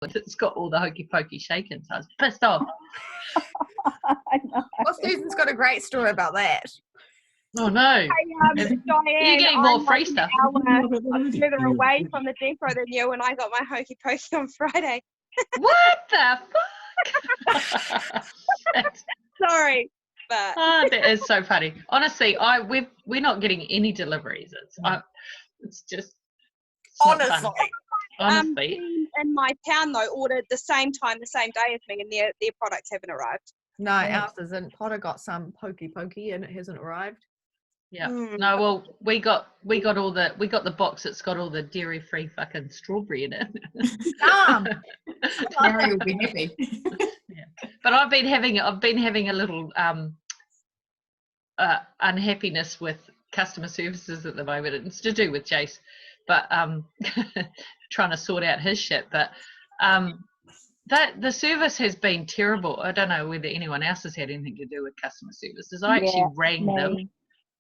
It's got all the hokey pokey shaken, so I was pissed off. I know. Well, Susan's got a great story about that. Oh no. Diane, You're getting more I'm free like an stuff. hour further away from the depot than you, and I got my hokey pokey on Friday. What the fuck? Sorry, but That is so funny. Honestly, we're not getting any deliveries. It's just Honestly. Honestly. in my town though ordered the same day as me, and their products haven't arrived. No, ours isn't. Potter got some pokey and it hasn't arrived. Yeah. No, well, we got the box that's got all the dairy-free fucking strawberry in it. Mary will be happy. Yeah. But I've been having a little unhappiness with customer services at the moment. It's to do with Jace, but trying to sort out his shit. But that the service has been terrible. I don't know whether anyone else has had anything to do with customer services. I actually rang them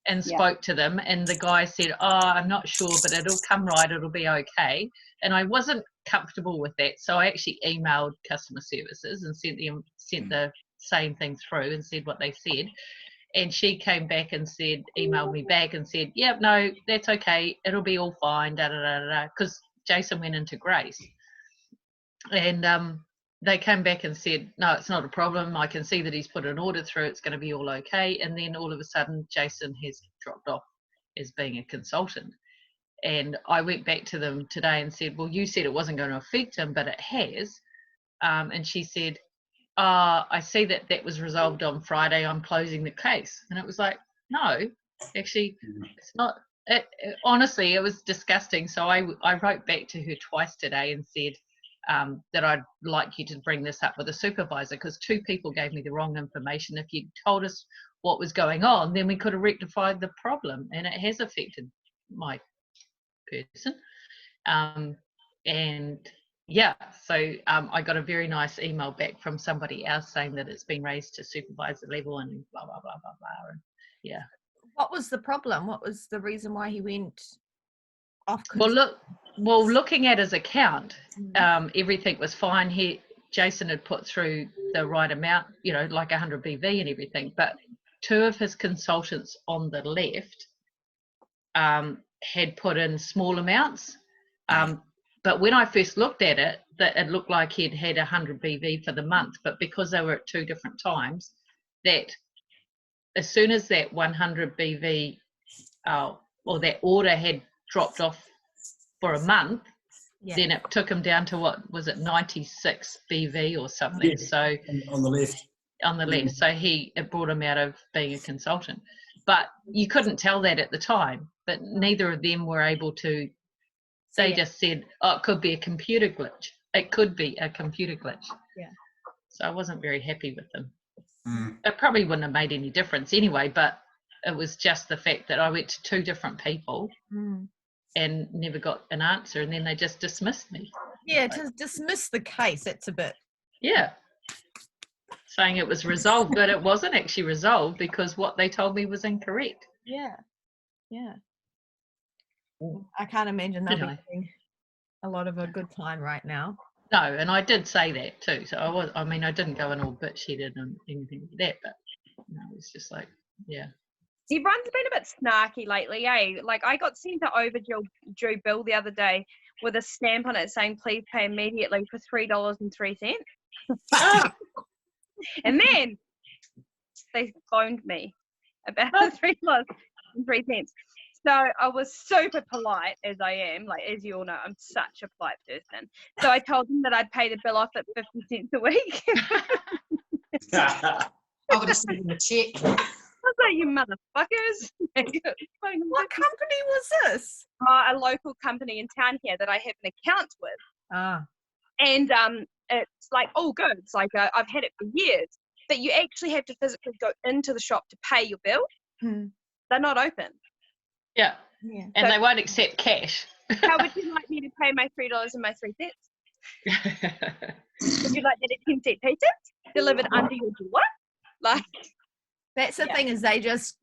and spoke to them, and the guy said, I'm not sure, but it'll come right, it'll be okay. And I wasn't comfortable with that, so I actually emailed customer services and sent the same thing through and said what they said. And she came back and said, emailed me back and said, yep, no, that's okay, it'll be all fine, because Jason went into Grace. And they came back and said, no, it's not a problem. I can see that he's put an order through. It's going to be all okay. And then all of a sudden, Jason has dropped off as being a consultant. And I went back to them today and said, well, you said it wasn't going to affect him, but it has. And she said, I see that was resolved on Friday. I'm closing the case. And it was like, no, actually, it's not. Honestly, it was disgusting. So I wrote back to her twice today and said, that I'd like you to bring this up with a supervisor, because 2 people gave me the wrong information. If you told us what was going on, then we could have rectified the problem, and it has affected my person. And yeah, so I got a very nice email back from somebody else saying that it's been raised to supervisor level and blah, blah, blah, blah, blah. And yeah. What was the problem? What was the reason why he went off? Looking at his account, everything was fine. Jason had put through the right amount, like 100 BV and everything, but 2 of his consultants on the left had put in small amounts. But when I first looked at it, it looked like he'd had 100 BV for the month, but because they were at 2 different times, that as soon as that 100 BV or that order had dropped off for a month, then it took him down to, what was it, 96 BV or something. So on the left. So it brought him out of being a consultant, but you couldn't tell that at the time. But neither of them were able to. They just said, it could be a computer glitch. It could be a computer glitch. Yeah. So I wasn't very happy with them. It probably wouldn't have made any difference anyway, but it was just the fact that I went to 2 different people and never got an answer, and then they just dismissed me. Yeah, to dismiss the case, that's a bit. Yeah. Saying it was resolved, but it wasn't actually resolved because what they told me was incorrect. Yeah. Yeah. I can't imagine they'll be having a lot of a good time right now. No, and I did say that too. So I didn't go in all bitch-headed and anything like that, but it was just like, yeah. Everyone's been a bit snarky lately, eh? Like, I got sent an overdue bill the other day with a stamp on it saying, please pay immediately for $3.03. And then they phoned me about the $3.03. So I was super polite, as I am. Like, as you all know, I'm such a polite person. So I told them that I'd pay the bill off at 50 cents a week. I would have sent them a check. I was like, you motherfuckers. What company was this? A local company in town here that I have an account with. And it's like, all good. It's like, I've had it for years. But you actually have to physically go into the shop to pay your bill. They're not open. Yeah. And they won't accept cash. How would you like me to pay my $3.03? Would you like that at 10 cent pieces delivered under your door? Like, that's the thing, is they just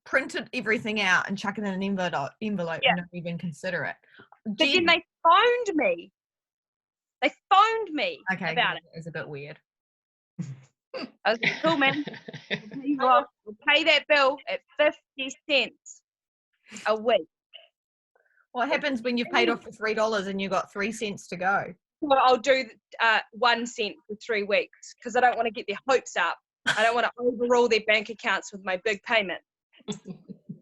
printed everything out and chuck it in an envelope and not even consider it. But then they phoned me They phoned me Okay, about it. it was a bit weird. I was like, cool, man. Tell you what, we'll pay that bill at 50 cents a week. What happens when you've paid off for $3 and you got 3 cents to go? Well, I'll do 1 cent for 3 weeks because I don't want to get their hopes up. I don't want to overrule their bank accounts with my big payment.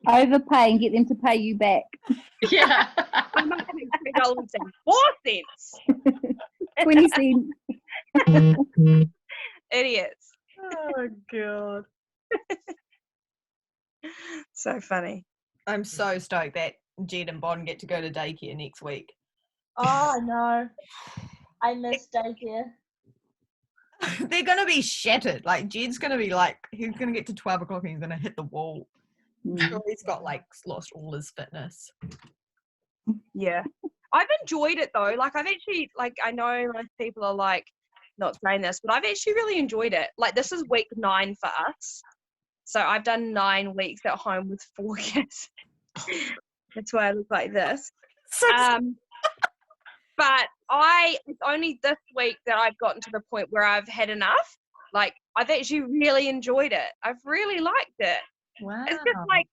Overpay and get them to pay you back. Yeah. I'm not paying $3.04. 20 cents. Idiots. Oh, God. So funny. I'm so stoked that Jed and Bon get to go to daycare next week. Oh, no. I miss daycare. They're going to be shattered. Like, Jed's going to be like, he's going to get to 12 o'clock and he's going to hit the wall. Mm. He's got, like, lost all his fitness. Yeah. I've enjoyed it though. Like I've actually, like, I know most people are like not saying this, but I've actually really enjoyed it. Like this is week 9 for us. So I've done 9 weeks at home with 4 kids. That's why I look like this. But it's only this week that I've gotten to the point where I've had enough. Like I've actually really enjoyed it. I've really liked it. Wow. It's just like,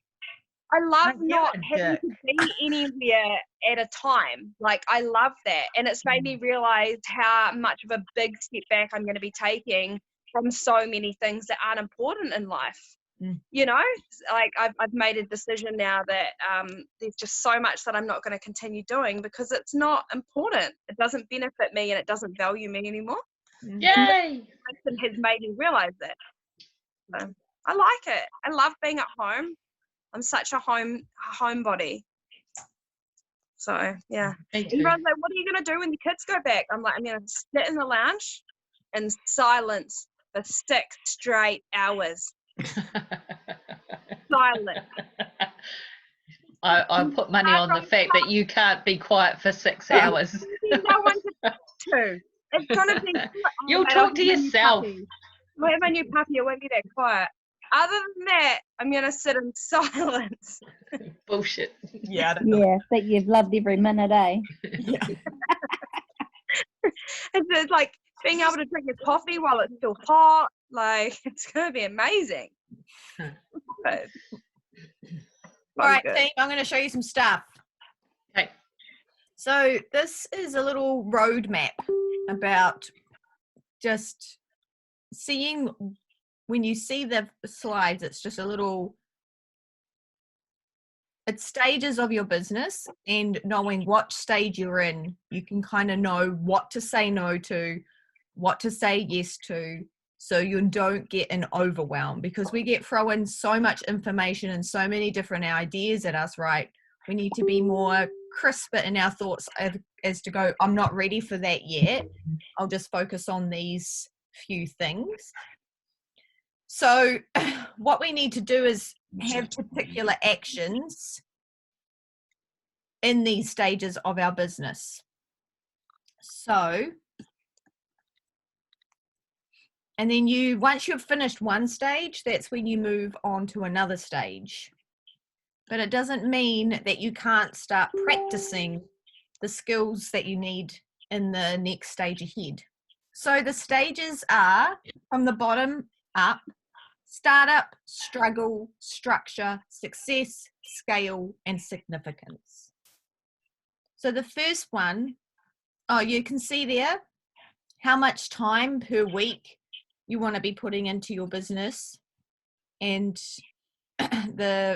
I love Don't not give a having to be anywhere at a time. Like, I love that. And it's made me realize how much of a big step back I'm going to be taking from so many things that aren't important in life. You know, like I've made a decision now that there's just so much that I'm not going to continue doing because it's not important. It doesn't benefit me and it doesn't value me anymore. Yay! And has made me realize that. So, I like it. I love being at home. I'm such a homebody. So yeah. Everyone's like, what are you gonna do when the kids go back? I'm like, I'm gonna sit in the lounge in silence for 6 straight hours. Silent. I put money on the fact that you can't be quiet for 6 hours. No one to talk to. It's gonna be. You'll talk to yourself. I have my new puppy. I won't be that quiet. Other than that, I'm going to sit in silence. Bullshit. Yeah, I don't know. Yeah, that you've loved every minute, eh? Yeah. It's like being able to drink your coffee while it's still hot. Like, it's going to be amazing. But, All right, team, I'm going to show you some stuff. Okay. So this is a little roadmap about just seeing, when you see the slides, it's just a little, it's stages of your business, and knowing what stage you're in, you can kind of know what to say no to, what to say yes to, so you don't get an overwhelm, because we get thrown so much information and so many different ideas at us, right? We need to be more crisper in our thoughts as to go, I'm not ready for that yet. I'll just focus on these few things. So what we need to do is have particular actions in these stages of our business. So, and then once you've finished one stage, that's when you move on to another stage. But it doesn't mean that you can't start practicing the skills that you need in the next stage ahead. So the stages are from the bottom up: startup, struggle, structure, success, scale, and significance. So the first one, you can see there how much time per week you want to be putting into your business, and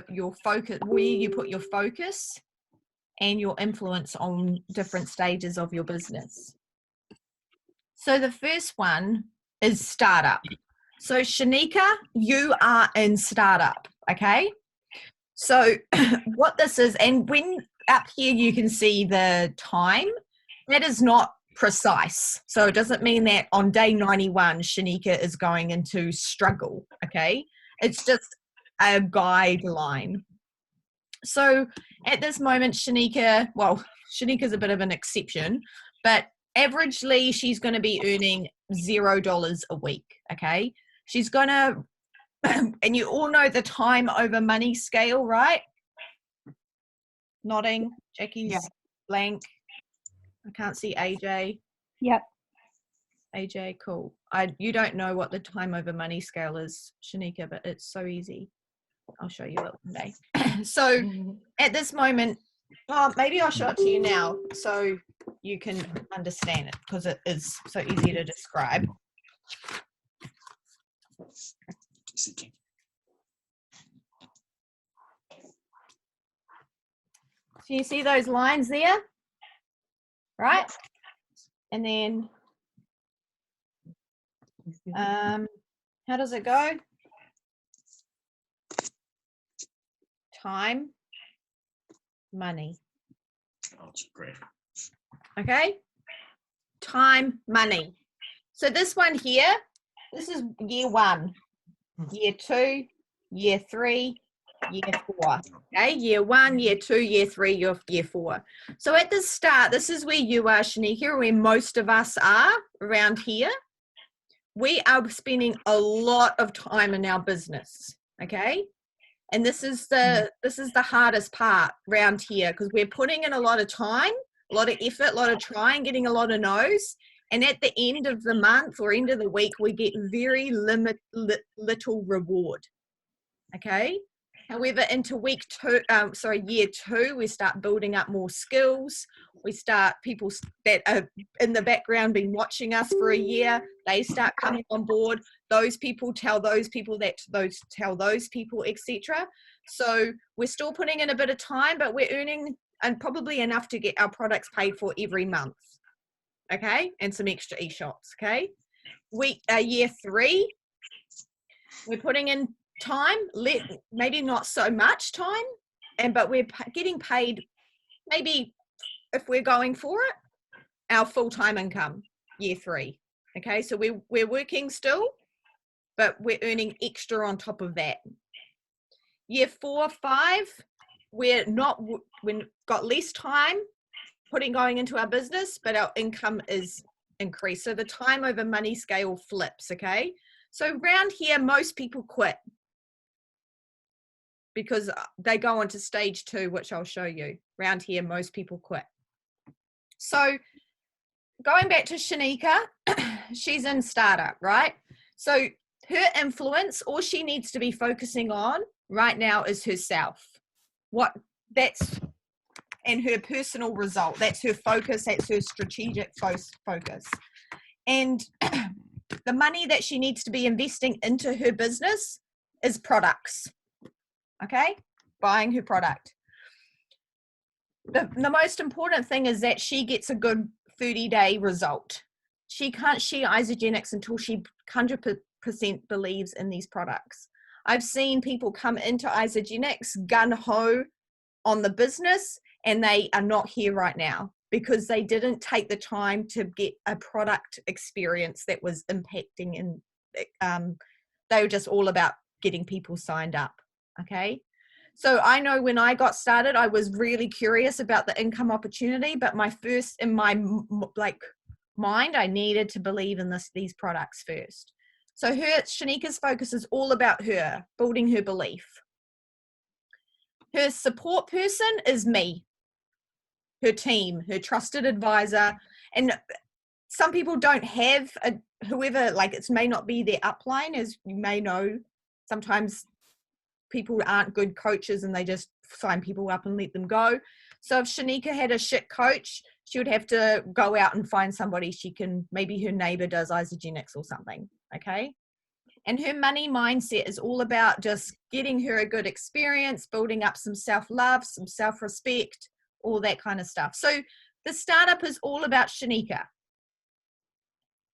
your focus, where you put your focus and your influence on different stages of your business. So the first one is startup. So Shanika, you are in startup, okay? So what this is, and when up here you can see the time, that is not precise. So it doesn't mean that on day 91, Shanika is going into struggle, okay? It's just a guideline. So at this moment, Shanika's a bit of an exception, but averagely she's going to be earning $0 a week, okay? She's going to, and you all know the time over money scale, right? Nodding. Jackie's blank. I can't see AJ. Yep. AJ, cool. You don't know what the time over money scale is, Shanika, but it's so easy. I'll show you it one day. So at this moment, maybe I'll show it to you now so you can understand it, because it is so easy to describe. So you see those lines there, right? And then, how does it go? Time, money. Oh, that's great. Okay? Time, money. So this one here, this is year 1, year 2, year 3, year 4. Okay, year 1, year 2, year 3, year 4. So at the start, this is where you are, Shanika, where most of us are around here. We are spending a lot of time in our business. Okay, and this is the hardest part around here, because we're putting in a lot of time, a lot of effort, a lot of trying, getting a lot of no's. And at the end of the month or end of the week, we get very little reward. Okay. However, into year 2, we start building up more skills. We start, people that are in the background been watching us for a year, they start coming on board. Those people tell those people that those tell those people, etc. So we're still putting in a bit of time, but we're earning and probably enough to get our products paid for every month. Okay, and some extra e-shops. Okay, year 3, we're putting in time, maybe not so much time, but we're getting paid, maybe if we're going for it, our full-time income, year 3. Okay, so we're working still, but we're earning extra on top of that. Year 4, 5, we've got less time going into our business, but our income is increased. So the time over money scale flips. Okay, so around here, most people quit because they go on to stage 2, which I'll show you. Around here, most people quit. So going back to Shanika, she's in startup, right? So her influence, all she needs to be focusing on right now is herself. And her personal result. That's her focus. That's her strategic focus. And the money that she needs to be investing into her business is products. Okay, buying her product. The most important thing is that she gets a good 30-day result. She can't share Isagenix until she 100% believes in these products. I've seen people come into Isagenix gung-ho on the business, and they are not here right now because they didn't take the time to get a product experience that was impacting, and they were just all about getting people signed up. Okay, so I know when I got started, I was really curious about the income opportunity, but in my mind, I needed to believe in these products first. So Shanika's focus is all about her, building her belief. Her support person is me, her team, her trusted advisor. And some people don't have whoever, it may not be their upline, as you may know. Sometimes people aren't good coaches and they just sign people up and let them go. So if Shanika had a shit coach, she would have to go out and find somebody maybe her neighbor does Isagenix or something. Okay. And her money mindset is all about just getting her a good experience, building up some self-love, some self-respect, all that kind of stuff. So the startup is all about Shanika.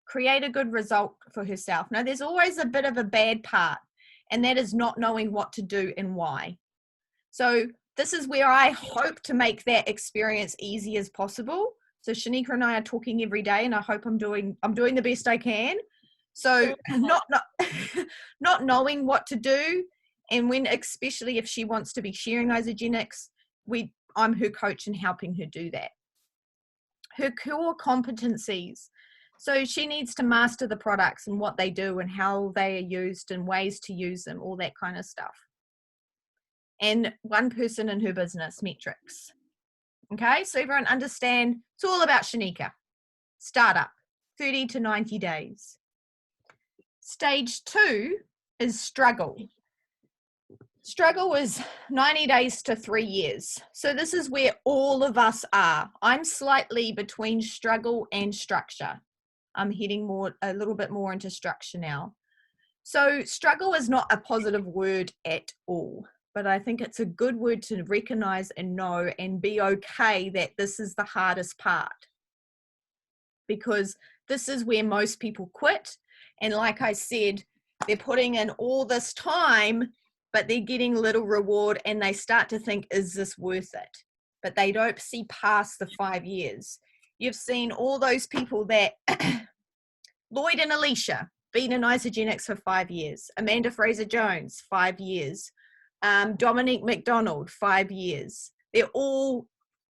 Create a good result for herself. Now, there's always a bit of a bad part, and that is not knowing what to do and why. So this is where I hope to make that experience easy as possible. So Shanika and I are talking every day, and I hope I'm doing the best I can. So not knowing what to do, and especially if she wants to be sharing Isagenix, I'm her coach and helping her do that. Her core competencies. So she needs to master the products and what they do and how they are used and ways to use them, all that kind of stuff. And one person in her business metrics. Okay, so everyone understand it's all about Shanika. startup, 30 to 90 days. Stage 2 is struggle. Struggle is 90 days to 3 years. So this is where all of us are. I'm slightly between struggle and structure. I'm heading a little bit more into structure now. So struggle is not a positive word at all, but I think it's a good word to recognize and know and be okay that this is the hardest part, because this is where most people quit. And like I said, they're putting in all this time, but they're getting little reward, and they start to think, is this worth it? But they don't see past the 5 years. You've seen all those people that Lloyd and Alicia been in Isagenix for 5 years, Amanda Fraser-Jones, 5 years, Dominique McDonald, 5 years. They're all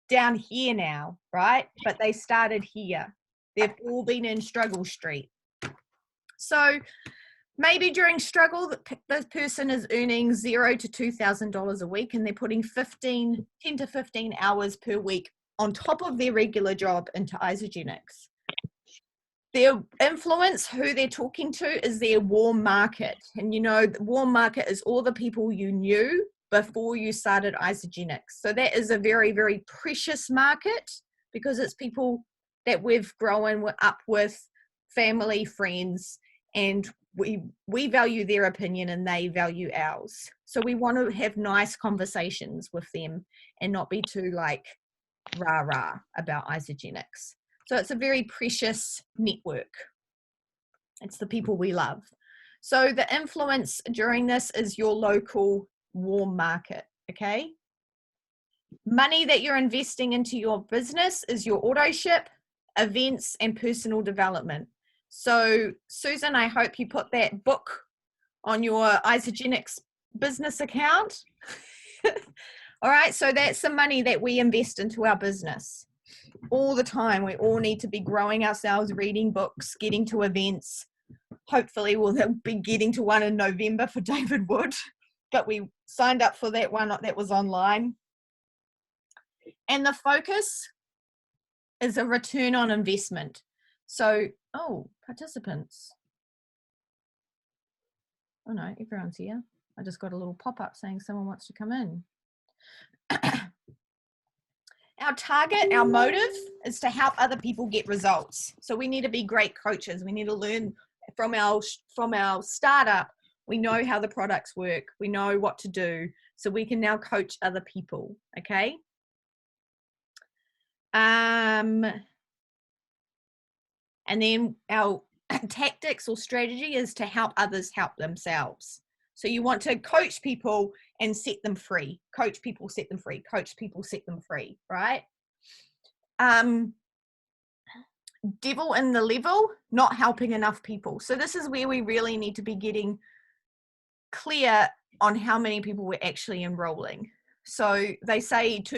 down here now, right? But they started here. They've all been in struggle street. So maybe during struggle, this person is earning $0 to $2,000 a week, and they're putting 10 to 15 hours per week on top of their regular job into Isagenix. Their influence, who they're talking to, is their warm market. And you know, the warm market is all the people you knew before you started Isagenix. So that is a very, very precious market, because it's people that we've grown up with, family, friends, and we value their opinion and they value ours. So we want to have nice conversations with them and not be too like rah-rah about Isagenix. So it's a very precious network. It's the people we love. So the influence during this is your local warm market, okay? Money that you're investing into your business is your auto ship, events, and personal development. So Susan, I hope you put that book on your Isagenix business account. All right, so that's the money that we invest into our business all the time. We all need to be growing ourselves, reading books, getting to events. Hopefully we'll be getting to one in November for David Wood, but we signed up for that one that was online. And the focus is a return on investment. So, participants. Oh no, everyone's here. I just got a little pop-up saying someone wants to come in. Our target, our motive is to help other people get results. So we need to be great coaches. We need to learn from our startup. We know how the products work. We know what to do. So we can now coach other people, okay? And then our tactics or strategy is to help others help themselves. So you want to coach people and set them free. Coach people, set them free. Coach people, set them free, right? Devil in the level, not helping enough people. So this is where we really need to be getting clear on how many people we're actually enrolling. So they say if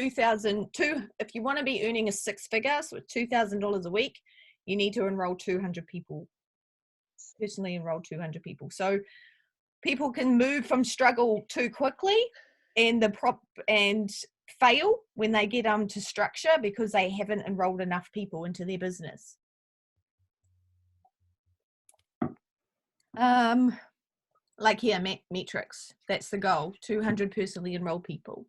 you want to be earning a 6-figure, so $2,000 a week, you need to enroll 200 people. Personally enroll 200 people. So people can move from struggle too quickly and fail when they get to structure because they haven't enrolled enough people into their business. Like here, metrics. That's the goal. 200 personally enrolled people.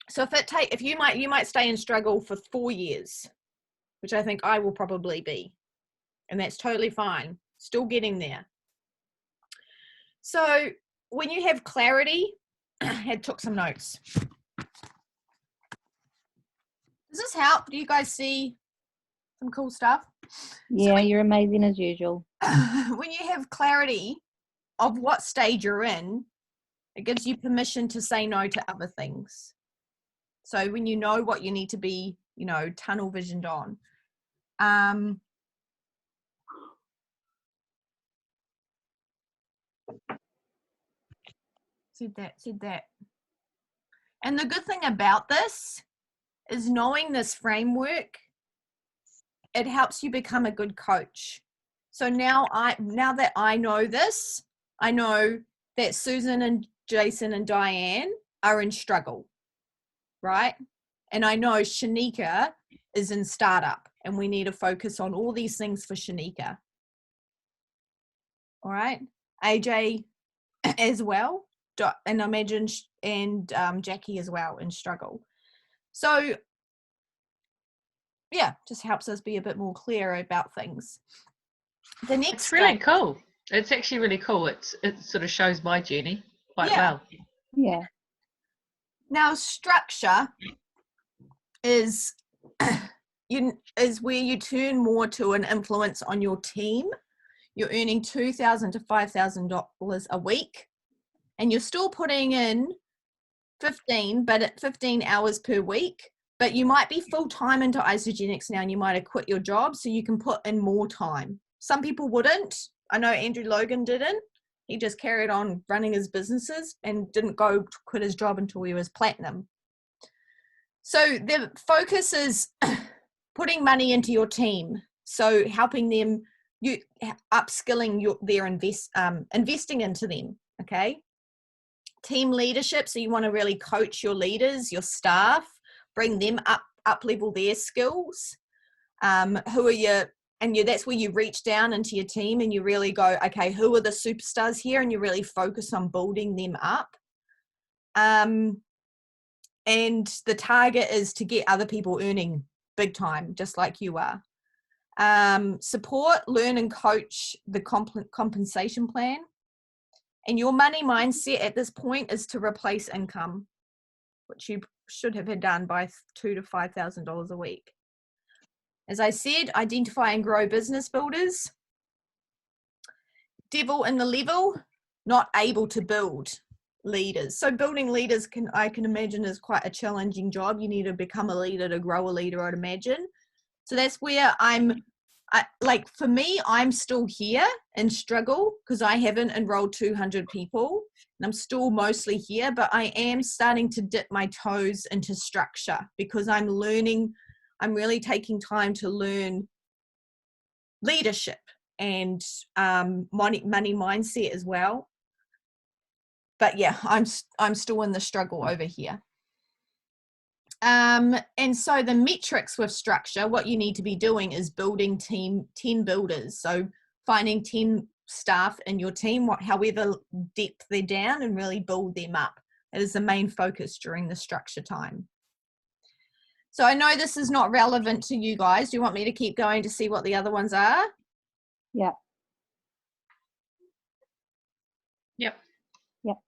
So if you might stay in struggle for 4 years, which I think I will probably be, and that's totally fine. Still getting there. So when you have clarity, I took some notes. Does this help? Do you guys see some cool stuff? Yeah, you're amazing as usual. When you have clarity of what stage you're in, it gives you permission to say no to other things. So when you know what you need to be, tunnel visioned on. Said that. And the good thing about this is knowing this framework, it helps you become a good coach. So now that I know this, I know that Susan and Jason and Diane are in struggle, right? And I know Shanika is in startup, and we need to focus on all these things for Shanika. All right, AJ as well, and I imagine and Jackie as well in struggle. So yeah, just helps us be a bit more clear about things. The next It's really thing, cool. It's actually really cool. It sort of shows my journey quite well. Yeah. now structure is is where you turn more to an influence on your team. You're earning $2,000 to $5,000 a week, and you're still putting in 15, but at 15 hours per week. But you might be full time into Isagenix now, and you might have quit your job, so you can put in more time. Some people wouldn't. I know Andrew Logan didn't. He just carried on running his businesses and didn't go to quit his job until he was platinum. So the focus is putting money into your team. So helping them, you upskilling their investing into them. Okay. Team leadership. So you want to really coach your leaders, your staff, bring them up level their skills. Who are your, and that's where you reach down into your team and you really go, okay, who are the superstars here? And you really focus on building them up. And the target is to get other people earning big time, just like you are. Support, learn and coach the compensation plan. And your money mindset at this point is to replace income, which you should have had done by $2,000 to $5,000 a week. As I said, identify and grow business builders. Devil in the level, not able to build leaders. So building leaders I can imagine is quite a challenging job. You need to become a leader to grow a leader, I'd imagine. So that's where like for me, I'm still here and struggle because I haven't enrolled 200 people and I'm still mostly here, but I am starting to dip my toes into structure because I'm really taking time to learn leadership and money mindset as well. But yeah, I'm still in the struggle over here. And so the metrics with structure, what you need to be doing is building 10 builders. So finding 10 staff in your team, however depth they're down, and really build them up. That is the main focus during the structure time. So I know this is not relevant to you guys. Do you want me to keep going to see what the other ones are? Yeah. Yep. Yep.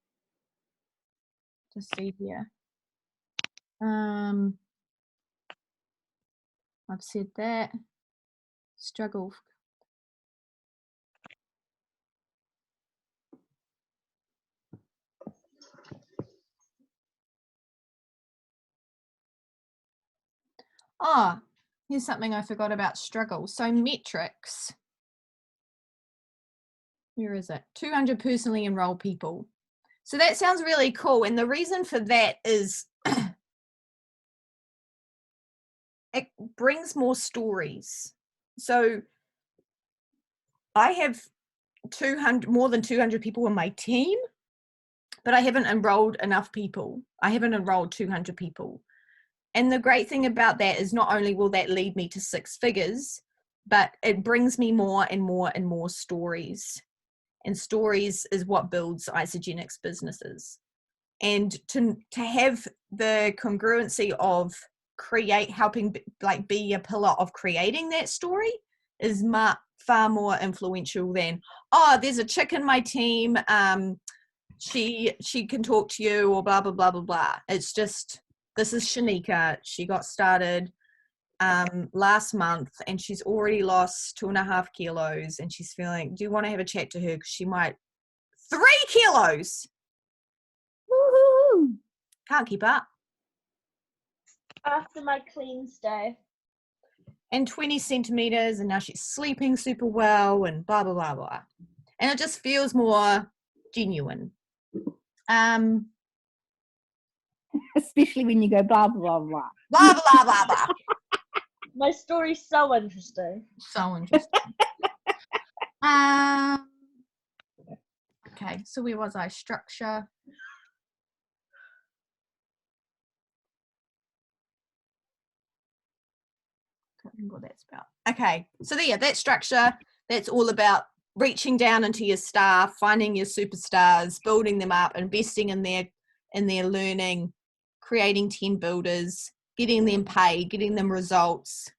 Just see here. I've said that. Struggle. Oh, here's something I forgot about struggle. So metrics. Where is it? 200 personally enrolled people. So that sounds really cool. And the reason for that is it brings more stories. So I have more than 200 people in my team, but I haven't enrolled enough people. I haven't enrolled 200 people. And the great thing about that is not only will that lead me to 6 figures, but it brings me more and more and more stories. And stories is what builds Isagenix businesses. And to have the congruency of helping like be a pillar of creating that story is far more influential than, oh, there's a chick in my team, she can talk to you, or blah blah blah blah blah. It's just, this is Shanika. She got started last month and she's already lost 2.5 kilos, and she's feeling, do you want to have a chat to her because she might 3 kilos. Woohoo! Can't keep up. After my cleanse day. And 20 centimeters, and now she's sleeping super well, and blah blah blah blah. And it just feels more genuine. Especially when you go blah blah blah. Blah blah blah blah. My story's so interesting. So interesting. Okay, so where was I? Structure. what that's about. Okay, so there, that structure, that's all about reaching down into your staff, finding your superstars, building them up, investing in their learning, creating team builders, getting them paid, getting them results,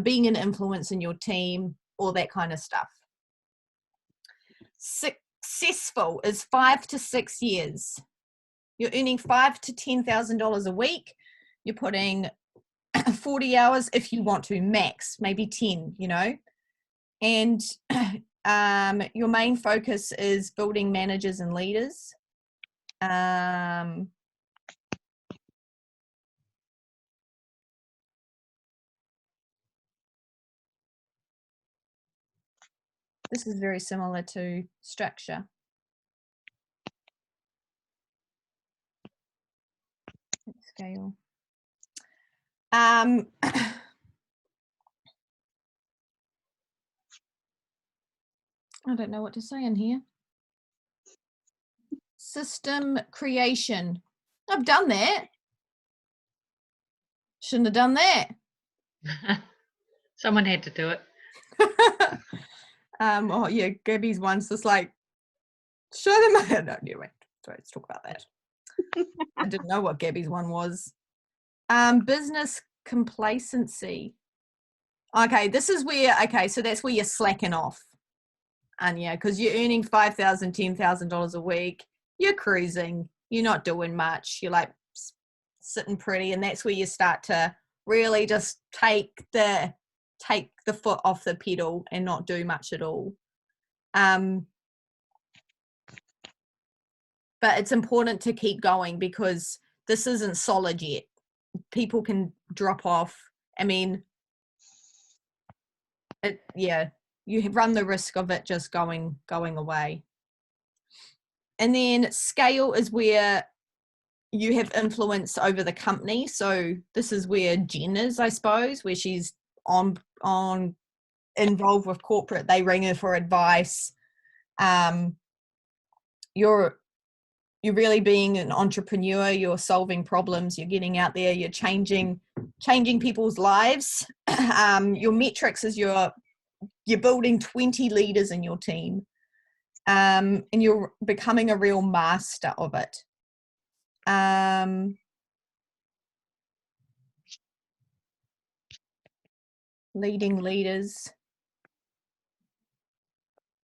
being an influence in your team, all that kind of stuff. Successful is 5 to 6 years. You're earning $5,000 to $10,000 a week. You're putting 40 hours if you want to, max, maybe 10, you know. And your main focus is building managers and leaders. This is very similar to structure. Scale. I don't know what to say in here. System creation. I've done that. Shouldn't have done that. Someone had to do it. Oh yeah, Gabby's one's just like, show them. No, anyway, sorry, let's talk about that. I didn't know what Gabby's one was. Business complacency. Okay, this is where, okay, so that's where you're slacking off. And yeah, because you're earning $5,000, $10,000 a week, you're cruising, you're not doing much, you're like sitting pretty, and that's where you start to really just take the foot off the pedal and not do much at all. But it's important to keep going because this isn't solid yet. People can drop off. I mean, yeah, you run the risk of it just going away. And then scale is where you have influence over the company. So this is where Jen is, I suppose, where she's on involved with corporate. They ring her for advice. You're really being an entrepreneur. You're solving problems. You're getting out there. You're changing people's lives. Your metrics is you're building 20 leaders in your team, and you're becoming a real master of it. Leading leaders.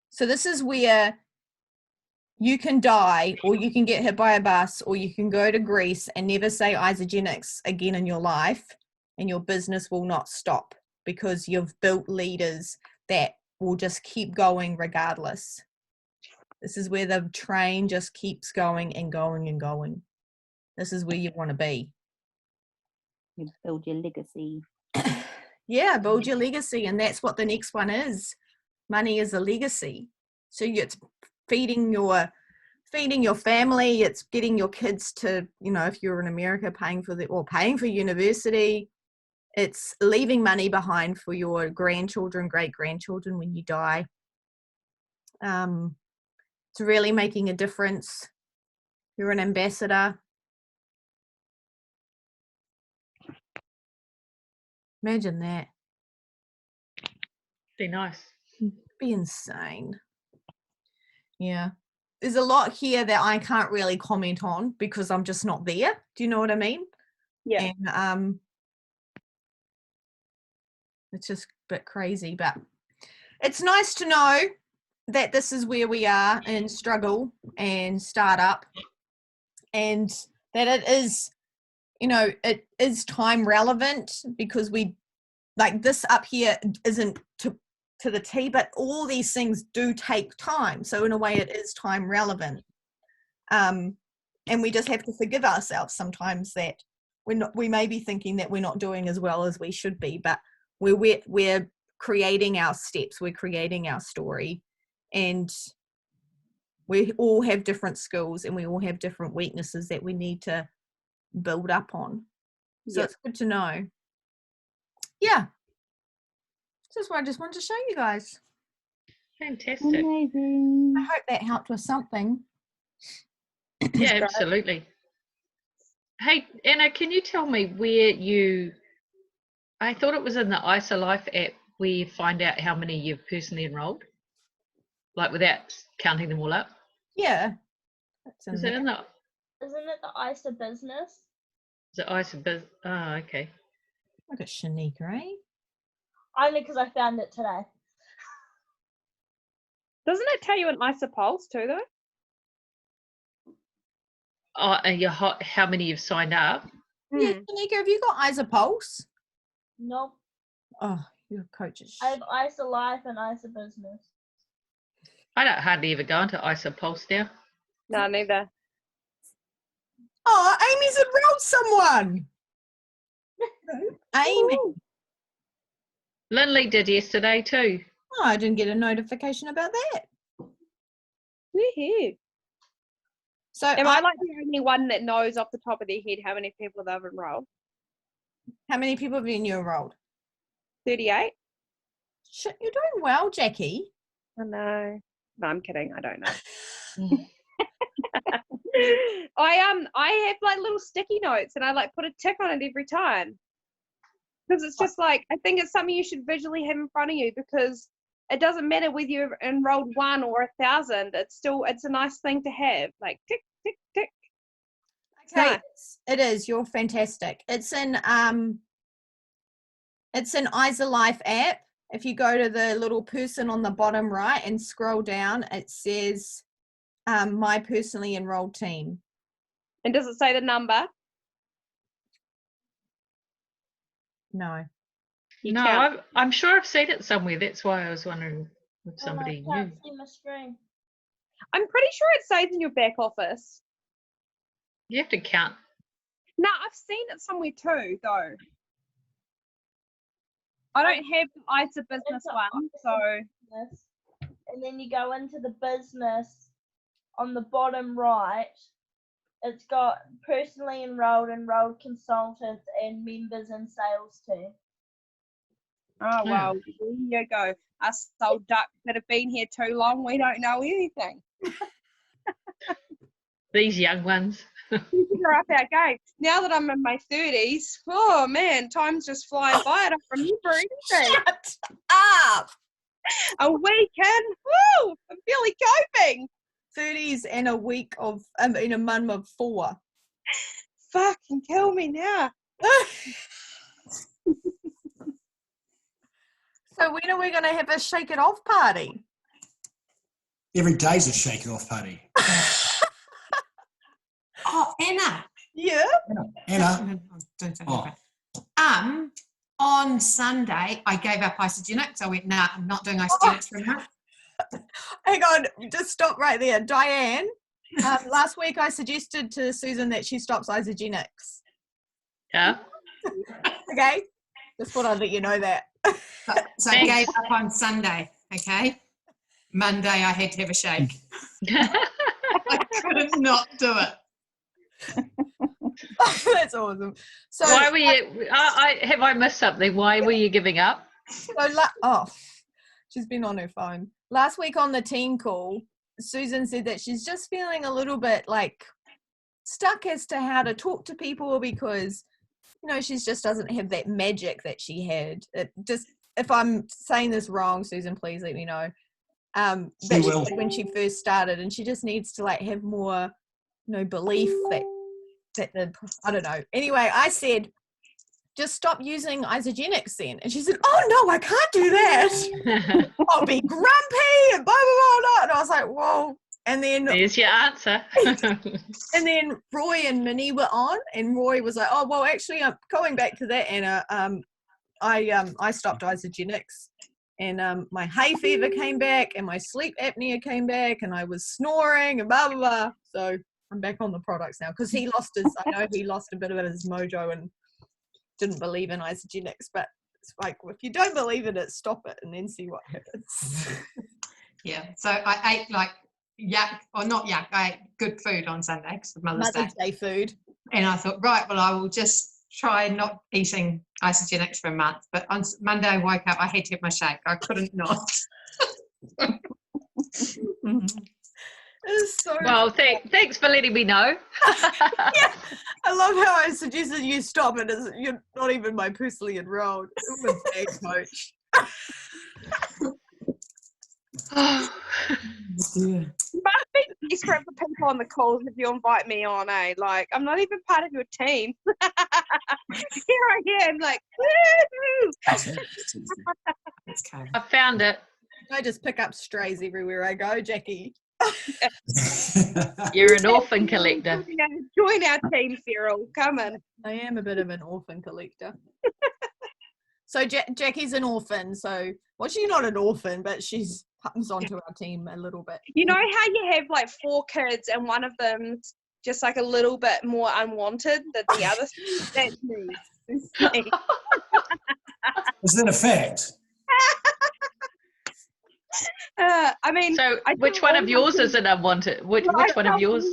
So this is where you can die, or you can get hit by a bus, or you can go to Greece and never say Isagenix again in your life, and your business will not stop because you've built leaders that will just keep going regardless. This is where the train just keeps going and going and going. This is where you want to be. You build your legacy. Yeah, build your legacy, and that's what the next one is. Money is a legacy. So it's feeding your family. It's getting your kids to, you know, if you're in America, paying for university. It's leaving money behind for your grandchildren, great-grandchildren when you die. It's really making a difference. You're an ambassador. Imagine that. Be nice. Be insane. Yeah. There's a lot here that I can't really comment on because I'm just not there. Do you know what I mean? Yeah. And it's just a bit crazy, but it's nice to know that this is where we are in struggle and startup, and that it is, you know, it is time relevant because we, like this up here isn't to the T, but all these things do take time. So in a way it is time relevant. And we just have to forgive ourselves sometimes that we may be thinking that we're not doing as well as we should be, but we're creating our steps, we're creating our story, and we all have different skills and we all have different weaknesses that we need to build up on. So It's good to know. Yeah. This is what I just wanted to show you guys. Fantastic. Amazing. I hope that helped with something. Yeah, absolutely. Hey, Anna, can you tell me where you I thought it was in the IsaLife app where you find out how many you've personally enrolled, like without counting them all up. Yeah. That's in Is there. it in the? Isn't it the ISA business? Is it IsaBiz? Oh, okay. Look at Shanika, eh? Only because I found it today. Doesn't it tell you an ISA pulse too, though? Oh, and how many you've signed up? Yeah, Hmm. Shanika, have you got ISA Pulse? Nope. Oh, your coaches. I have ISA Life and ISA Business. I don't hardly ever go into IsaPulse now. No, neither. Oh, Amy's enrolled someone. Amy. Lindley did yesterday too. Oh, I didn't get a notification about that. Woohoo. So Am I like the only one that knows off the top of their head how many people they've enrolled? how many people have you enrolled? 38? Shit, you're doing well, Jackie. I know. No, I'm kidding. I don't know. I have like little sticky notes and I like put a tick on it every time. Because it's just like, I think it's something you should visually have in front of you, because it doesn't matter whether you've enrolled 1 or 1,000. It's a nice thing to have. Like tick, tick, tick. Okay, Nice. it is. You're fantastic. It's in IsaLife app. If you go to the little person on the bottom right and scroll down, it says my personally enrolled team. And does it say the number? No. You No, can't. I'm sure I've seen it somewhere. That's why I was wondering if somebody Oh, no, I knew. can't see my screen. I'm pretty sure it says in your back office. You have to count. No, I've seen it somewhere too, though. I don't have the ISA business It's a one, ISA so business. And then you go into the business on the bottom right. It's got personally enrolled consultants, and members and sales team. oh well, there you go. Us old ducks that have been here too long, we don't know anything. These young ones. We're up our game. Now that I'm in my 30s, oh man, time's just flying by. I don't remember anything. Shut up. A weekend, woo! I'm barely coping. 30s and a week of, in a month of 4. Fucking kill me now. So when are we going to have a shake it off party? Every day's a shake it off party. Oh, Anna. Yeah. Anna, Don't say oh, that. On Sunday, I gave up Isogenics. I went, nah, I'm not doing Isogenics for a month. Hang on, just stop right there. Diane, last week I suggested to Susan that she stops Isogenics. Yeah. Okay? Just thought I'd let you know that. So I gave up on Sunday, okay? Monday, I had to have a shake. I couldn't not do it. That's awesome. So, Why were you? Have I missed something? Why were you giving up? she's been on her phone. Last week on the team call, Susan said that she's just feeling a little bit like stuck as to how to talk to people, because she just doesn't have that magic that she had. If I'm saying this wrong, Susan, please let me know. That she had when she first started, and she just needs to have more, belief that I don't know. Anyway, I said, just stop using Isogenics then. And she said, oh no, I can't do that. I'll be grumpy and blah, blah, blah. And I was like, whoa. And then There's your answer. and then Roy and Minnie were on, and Roy was like, oh, well, actually, I'm going back to that, Anna. I stopped Isogenics, and my hay fever came back, and my sleep apnea came back, and I was snoring and blah, blah, blah. So I'm back on the products now, because I know he lost a bit of his mojo and didn't believe in Isogenics, but it's like, if you don't believe in it, stop it and then see what happens. Yeah, so I ate I ate good food on Sunday because of Mother's Day food. And I thought, right, well, I will just try not eating Isogenics for a month. But on Monday I woke up, I had to have my shake. I couldn't not. is so. Well, thanks for letting me know. I love how I suggested you stop it. You're not even my personally enrolled. I'm a bad coach. Yeah. You must be desperate for people on the calls if you invite me on, eh? Like, I'm not even part of your team. Here I am, like, woo! That's okay. I found it. I just pick up strays everywhere I go, Jackie. You're an orphan collector. Join our team, Cyril. Come in. I am a bit of an orphan collector. So Jackie's an orphan. So, well, she's not an orphan, but she's comes onto our team a little bit. You know how you have like 4 kids and one of them's just like a little bit more unwanted than the other? That's me. That's me. Is that a fact? I mean, So, I which think one all of my yours kids- is an unwanted? Which Well, I one of felt yours?